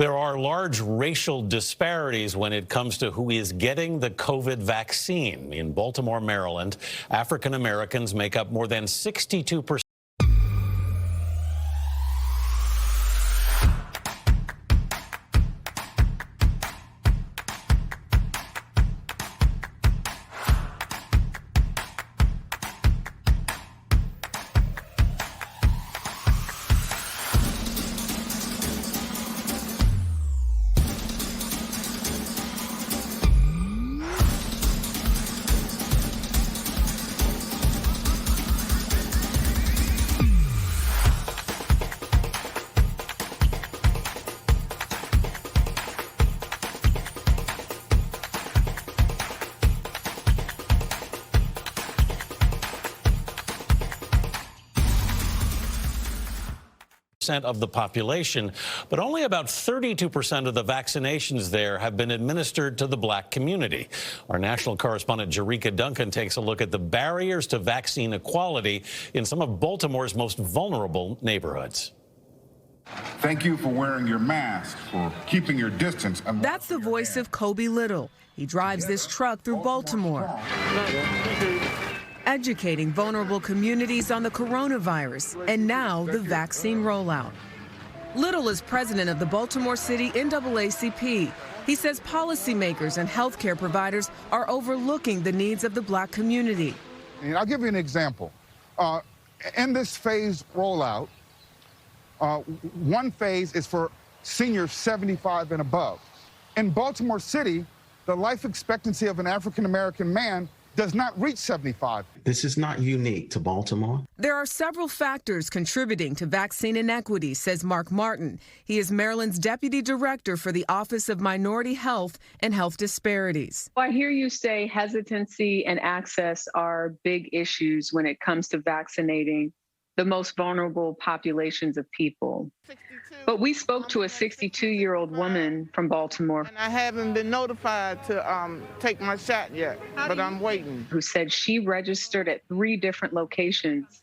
There are large racial disparities when it comes to who is getting the COVID vaccine. In Baltimore, Maryland, African Americans make up more than 62%. Of the population, but only about 32% of the vaccinations there have been administered to the black community. Our national correspondent Jericka Duncan takes a look at the barriers to vaccine equality in some of Baltimore's most vulnerable neighborhoods. Thank you for wearing your mask, for keeping your distance. That's the voice of Kobe Little. He drives this truck through Baltimore, educating vulnerable communities on the coronavirus and now the vaccine rollout. Little is president of the Baltimore City NAACP. He says policymakers and healthcare providers are overlooking the needs of the black community. And I'll give you an example. In this phased rollout, one phase is for seniors 75 and above. In Baltimore City, the life expectancy of an African-American man does not reach 75. This is not unique to Baltimore. There are several factors contributing to vaccine inequity, says Mark Martin. He is Maryland's deputy director for the Office of Minority Health and Health Disparities. I hear you say hesitancy and access are big issues when it comes to vaccinating the most vulnerable populations of people. But we spoke to a 62-year-old woman from Baltimore. And I haven't been notified to take my shot yet, but I'm waiting. Who said she registered at 3 different locations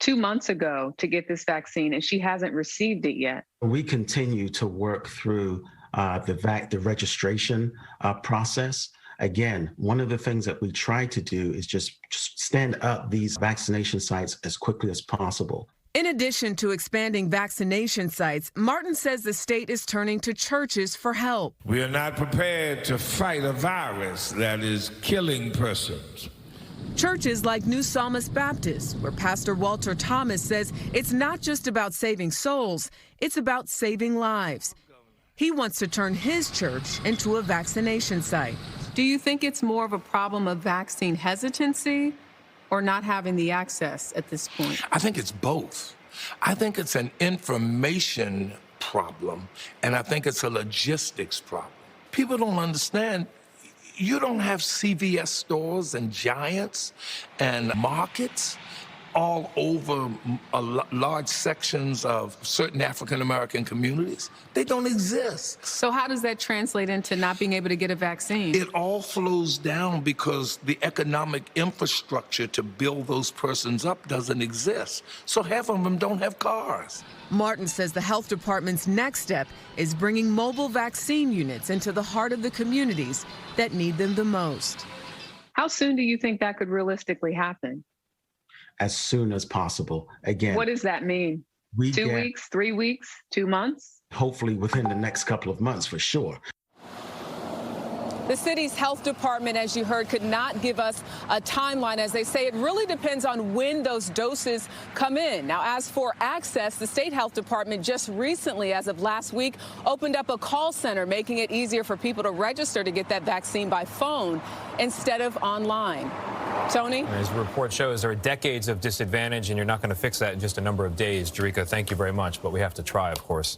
2 months ago to get this vaccine, and she hasn't received it yet. We continue to work through the registration process. Again, one of the things that we try to do is just stand up these vaccination sites as quickly as possible. In addition to expanding vaccination sites, Martin says the state is turning to churches for help. We are not prepared to fight a virus that is killing persons. Churches like New Psalmist Baptist, where Pastor Walter Thomas says it's not just about saving souls, it's about saving lives. He wants to turn his church into a vaccination site. Do you think it's more of a problem of vaccine hesitancy or not having the access at this point? I think it's both. I think it's an information problem, and I think it's a logistics problem. People don't understand. You don't have CVS stores and Giants and markets all over large sections of certain African-American communities. They don't exist. So how does that translate into not being able to get a vaccine? It all flows down because the economic infrastructure to build those persons up doesn't exist. So half of them don't have cars. Martin says the health department's next step is bringing mobile vaccine units into the heart of the communities that need them the most. How soon do you think that could realistically happen? As soon as possible. Again, what does that mean? 2 weeks, 3 weeks, 2 months? Hopefully within the next couple of months for sure. The city's health department, as you heard, could not give us a timeline. As they say, it really depends on when those doses come in. Now, as for access, the state health department just recently, as of last week, opened up a call center, making it easier for people to register to get that vaccine by phone instead of online. Tony? As the report shows, there are decades of disadvantage, and you're not going to fix that in just a number of days. Jericka, thank you very much, but we have to try, of course.